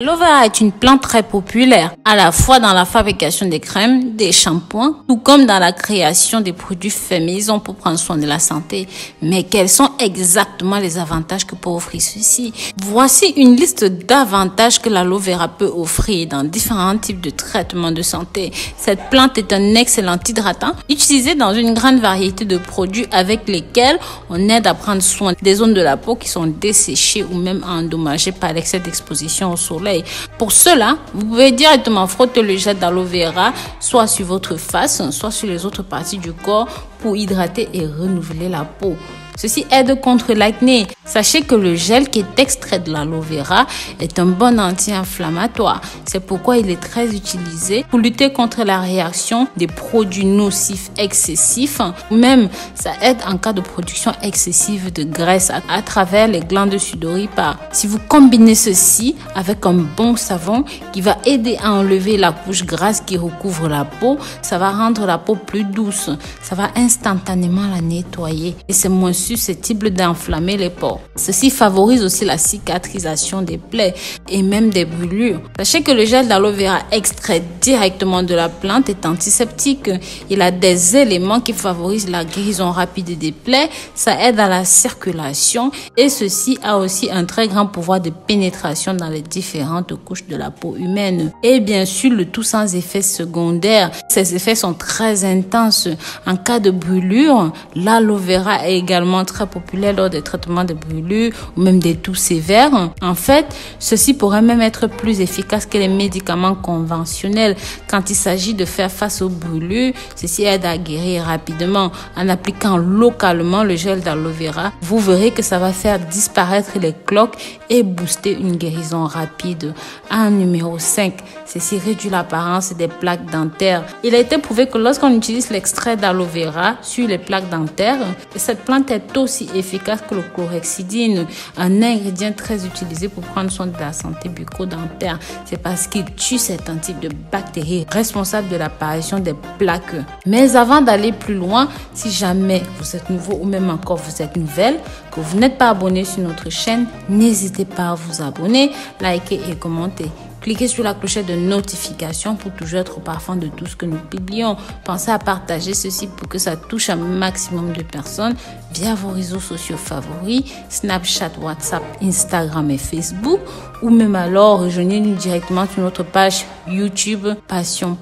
L'aloe vera est une plante très populaire, à la fois dans la fabrication des crèmes, des shampoings, tout comme dans la création des produits faits maison pour prendre soin de la santé. Mais quels sont exactement les avantages que peut offrir ceci? Voici une liste d'avantages que l'aloe vera peut offrir dans différents types de traitements de santé. Cette plante est un excellent hydratant, utilisé dans une grande variété de produits avec lesquels on aide à prendre soin des zones de la peau qui sont desséchées ou même endommagées par l'excès d'exposition au soleil. Pour cela, vous pouvez directement frotter le gel d'aloe vera soit sur votre face, soit sur les autres parties du corps pour hydrater et renouveler la peau. Ceci aide contre l'acné. Sachez que le gel qui est extrait de l'aloe vera est un bon anti-inflammatoire. C'est pourquoi il est très utilisé pour lutter contre la réaction des produits nocifs excessifs. Même, ça aide en cas de production excessive de graisse à travers les glandes sudoripares. Si vous combinez ceci avec un bon savon qui va aider à enlever la couche grasse qui recouvre la peau, ça va rendre la peau plus douce. Ça va instantanément la nettoyer et c'est moins susceptible d'enflammer les pores. Ceci favorise aussi la cicatrisation des plaies et même des brûlures. Sachez que le gel d'aloe vera extrait directement de la plante est antiseptique. Il a des éléments qui favorisent la guérison rapide des plaies, ça aide à la circulation et ceci a aussi un très grand pouvoir de pénétration dans les différentes couches de la peau humaine. Et bien sûr, le tout sans effet secondaire. Ces effets sont très intenses. En cas de brûlure, l'aloe vera est également très populaire lors des traitements de brûlures ou même des toux sévères. En fait, ceci pourrait même être plus efficace que les médicaments conventionnels. Quand il s'agit de faire face aux brûlures, ceci aide à guérir rapidement. En appliquant localement le gel d'aloe vera, vous verrez que ça va faire disparaître les cloques et booster une guérison rapide. En numéro 5, ceci réduit l'apparence des plaques dentaires. Il a été prouvé que lorsqu'on utilise l'extrait d'aloe vera sur les plaques dentaires, cette plante est aussi efficace que le chlorhexidine, un ingrédient très utilisé pour prendre soin de la santé bucco-dentaire. C'est parce qu'il tue certains types de bactéries responsables de l'apparition des plaques. Mais avant d'aller plus loin, si jamais vous êtes nouveau ou même encore vous êtes nouvelle, que vous n'êtes pas abonné sur notre chaîne, n'hésitez pas à vous abonner, liker et commenter. Cliquez sur la clochette de notification pour toujours être au parfum de tout ce que nous publions. Pensez à partager ceci pour que ça touche un maximum de personnes via vos réseaux sociaux favoris, Snapchat, WhatsApp, Instagram et Facebook. Ou même alors, rejoignez-nous directement sur notre page YouTube Passion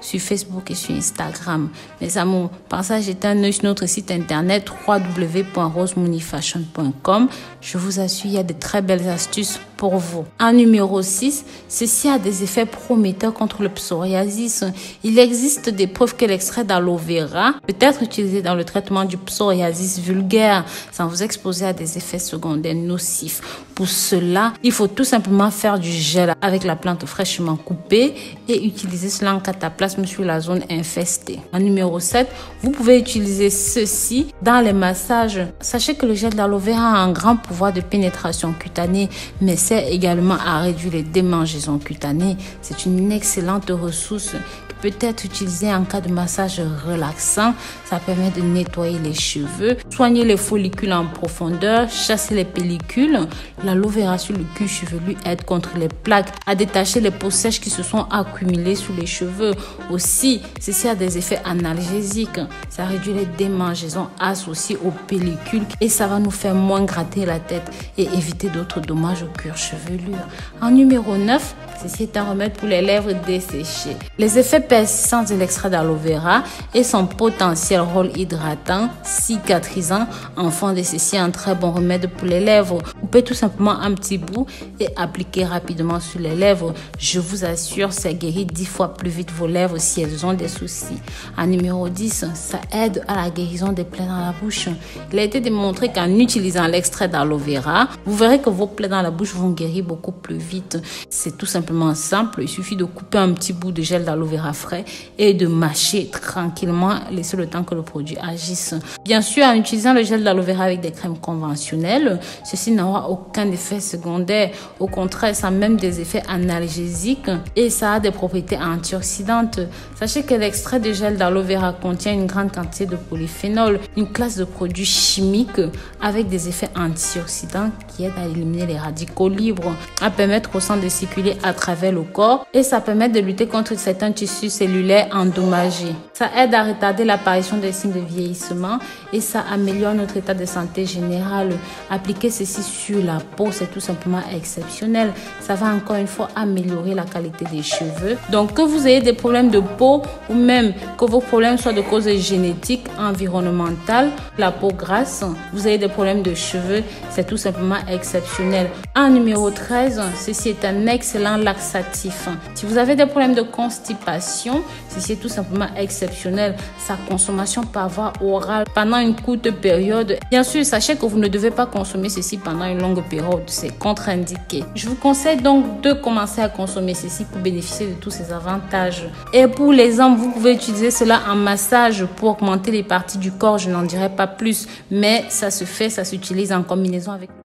sur Facebook et sur Instagram. Mes amours, pensez à jeter un œil sur notre site internet www.rosemoneyfashion.com. Je vous assure, il y a de très belles astuces pour vous. En numéro 6, ceci a des effets prometteurs contre le psoriasis. Il existe des preuves que l'extrait d'aloe vera peut être utilisé dans le traitement du psoriasis vulgaire sans vous exposer à des effets secondaires nocifs. Pour cela, il faut tout simplement faire du gel avec la plante fraîchement coupée et utiliser cela en cataplasme sur la zone infestée. En numéro 7, vous pouvez utiliser ceci dans les massages. Sachez que le gel d'aloe vera a un grand pouvoir de pénétration cutanée, mais sert également à réduire les démangeaisons cutanées. C'est une excellente ressource qui peut être utilisée en cas de massage relaxant. Ça permet de nettoyer les cheveux, soigner les follicules en profondeur, chasser les pellicules. L'aloe vera sur le cuir chevelu aide contre les plaques, à détacher les peaux sèches qui se sont accumulées sous les cheveux. Aussi, ceci a des effets analgésiques. Ça réduit les démangeaisons associées aux pellicules et ça va nous faire moins gratter la tête et éviter d'autres dommages au cuir chevelu. En numéro 9, ceci est un remède pour les lèvres desséchées. Les effets persistants de l'extrait d'aloe vera et son potentiel rôle hydratant, cicatrisant en font de ceci un très bon remède pour les lèvres. Vous pouvez tout simplement un petit bout et appliquer rapidement sur les lèvres. Je vous assure, ça guérit 10 fois plus vite vos lèvres si elles ont des soucis. En numéro 10, ça aide à la guérison des plaies dans la bouche. Il a été démontré qu'en utilisant l'extrait d'aloe vera, vous verrez que vos plaies dans la bouche vont guérir beaucoup plus vite. C'est tout simplement simplement simple. Il suffit de couper un petit bout de gel d'aloe vera frais et de mâcher tranquillement, laisser le temps que le produit agisse. Bien sûr, en utilisant le gel d'aloe vera avec des crèmes conventionnelles, ceci n'aura aucun effet secondaire. Au contraire, ça a même des effets analgésiques et ça a des propriétés antioxydantes. Sachez que l'extrait de gel d'aloe vera contient une grande quantité de polyphénol, une classe de produits chimiques avec des effets antioxydants qui aident à éliminer les radicaux libres, à permettre au sang de circuler à travers le corps et ça permet de lutter contre certains tissus cellulaires endommagés. Ça aide à retarder l'apparition des signes de vieillissement et ça améliore notre état de santé général. Appliquer ceci sur la peau, c'est tout simplement exceptionnel. Ça va encore une fois améliorer la qualité des cheveux. Donc que vous ayez des problèmes de peau ou même que vos problèmes soient de cause génétique, environnementale, la peau grasse, vous avez des problèmes de cheveux, c'est tout simplement exceptionnel. En numéro 13, ceci est un excellent laxatif. Si vous avez des problèmes de constipation, ceci est tout simplement exceptionnel. Sa consommation par voie orale pendant une courte période. Bien sûr, sachez que vous ne devez pas consommer ceci pendant une longue période. C'est contre-indiqué. Je vous conseille donc de commencer à consommer ceci pour bénéficier de tous ces avantages. Et pour les hommes, vous pouvez utiliser cela en massage pour augmenter les parties du corps. Je n'en dirai pas plus, mais ça se fait, ça s'utilise en combinaison avec